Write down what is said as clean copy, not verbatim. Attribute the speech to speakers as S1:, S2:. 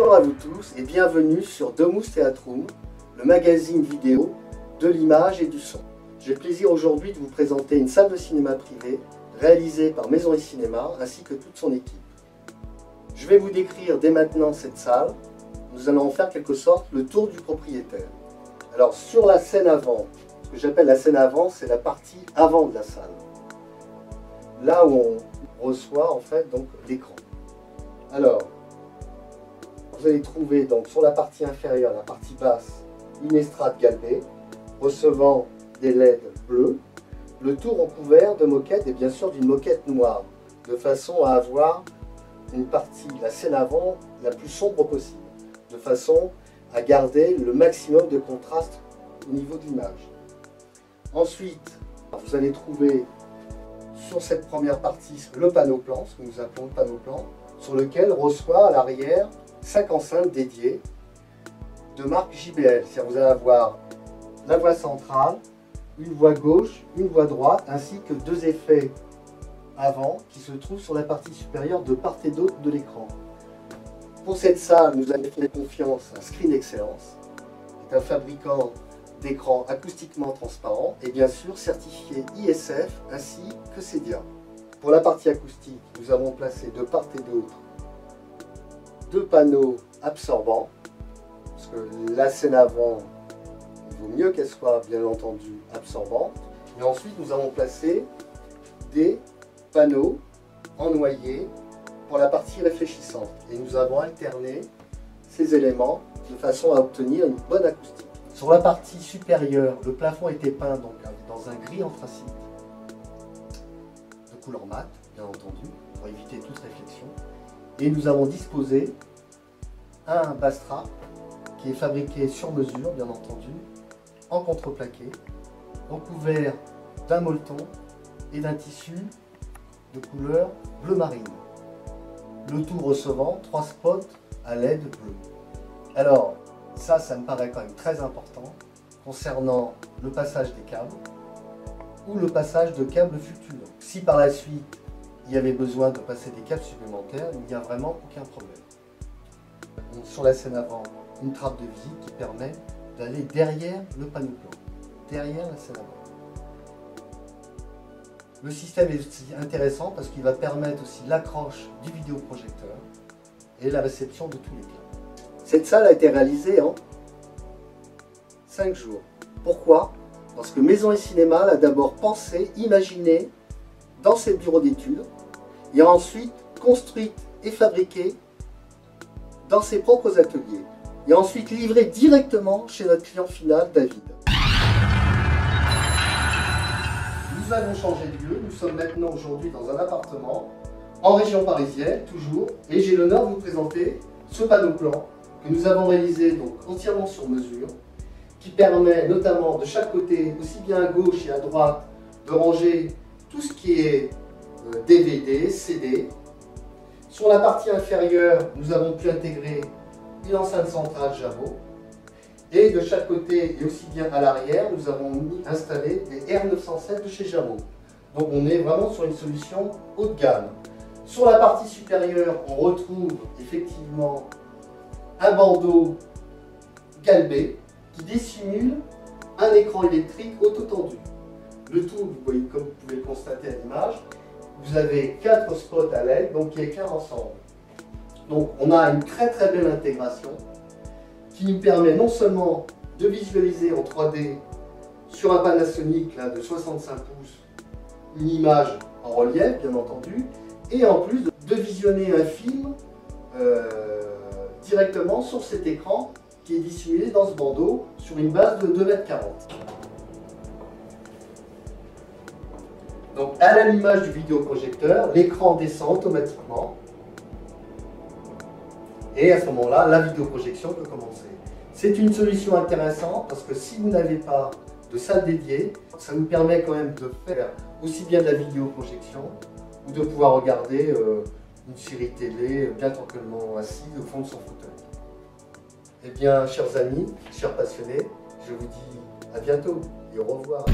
S1: Bonjour à vous tous et bienvenue sur Domus Theatrum, le magazine vidéo de l'image et du son. J'ai le plaisir aujourd'hui de vous présenter une salle de cinéma privée réalisée par Maison et Cinéma ainsi que toute son équipe. Je vais vous décrire dès maintenant cette salle. Nous allons en faire quelque sorte le tour du propriétaire. Alors sur la scène avant, ce que j'appelle la scène avant, c'est la partie avant de la salle. Là où on reçoit en fait donc l'écran. Alors, vous allez trouver donc sur la partie inférieure, la partie basse, une estrade galbée recevant des LED bleus, le tout recouvert de moquettes et bien sûr d'une moquette noire, de façon à avoir une partie, la scène avant, la plus sombre possible, de façon à garder le maximum de contraste au niveau de l'image. Ensuite, vous allez trouver sur cette première partie le panneau plan, ce que nous appelons le panneau plan, sur lequel reçoit à l'arrière 5 enceintes dédiées de marque JBL. C'est-à-dire vous allez avoir la voix centrale, une voix gauche, une voix droite, ainsi que deux effets avant qui se trouvent sur la partie supérieure de part et d'autre de l'écran. Pour cette salle, nous avons fait confiance à Screen Excellence, qui est un fabricant d'écrans acoustiquement transparents et bien sûr certifié ISF ainsi que CEDIA. Pour la partie acoustique, nous avons placé de part et d'autre deux panneaux absorbants, parce que la scène avant, il vaut mieux qu'elle soit bien entendu absorbante. Et ensuite, nous avons placé des panneaux en noyer pour la partie réfléchissante. Et nous avons alterné ces éléments de façon à obtenir une bonne acoustique. Sur la partie supérieure, le plafond était peint donc dans un gris anthracite de couleur mat, bien entendu, pour éviter toute réflexion. Et nous avons disposé un bass trap qui est fabriqué sur mesure, bien entendu, en contreplaqué, recouvert d'un molleton et d'un tissu de couleur bleu marine. Le tout recevant 3 spots à LED bleu. Alors, ça me paraît quand même très important concernant le passage des câbles ou le passage de câbles fluctuants. Si par la suite il y avait besoin de passer des câbles supplémentaires, il n'y a vraiment aucun problème. Sur la scène avant, une trappe de visite qui permet d'aller derrière le panneau plan, derrière la scène avant. Le système est aussi intéressant parce qu'il va permettre aussi l'accroche du vidéoprojecteur et la réception de tous les câbles. Cette salle a été réalisée en 5 jours. Pourquoi? Parce que Maison et Cinéma l'a d'abord pensé, imaginé dans ses bureaux d'études et a ensuite construite et fabriquée dans ses propres ateliers et ensuite livrée directement chez notre client final, David. Nous avons changé de lieu, nous sommes maintenant aujourd'hui dans un appartement en région parisienne, toujours, et j'ai l'honneur de vous présenter ce panneau plan que nous avons réalisé donc entièrement sur mesure, qui permet notamment de chaque côté, aussi bien à gauche et à droite, de ranger tout ce qui est DVD, CD. Sur la partie inférieure, nous avons pu intégrer une enceinte centrale Jabo. Et de chaque côté, et aussi bien à l'arrière, nous avons installé des R907 de chez Jabo. Donc on est vraiment sur une solution haut de gamme. Sur la partie supérieure, on retrouve effectivement un bandeau galbé qui dissimule un écran électrique auto-tendu. Le tout, vous voyez, comme vous pouvez le constater à l'image, vous avez 4 spots à LED, donc qui éclairent ensemble. Donc on a une très belle intégration qui nous permet non seulement de visualiser en 3D sur un Panasonic là, de 65 pouces une image en relief, bien entendu, et en plus de visionner un film directement sur cet écran qui est dissimulé dans ce bandeau sur une base de 2,40 m. Donc à l'image du vidéoprojecteur, l'écran descend automatiquement et à ce moment-là, la vidéoprojection peut commencer. C'est une solution intéressante parce que si vous n'avez pas de salle dédiée, ça nous permet quand même de faire aussi bien de la vidéoprojection ou de pouvoir regarder une série télé bien tranquillement assis au fond de son fauteuil. Eh bien, chers amis, chers passionnés, je vous dis à bientôt et au revoir.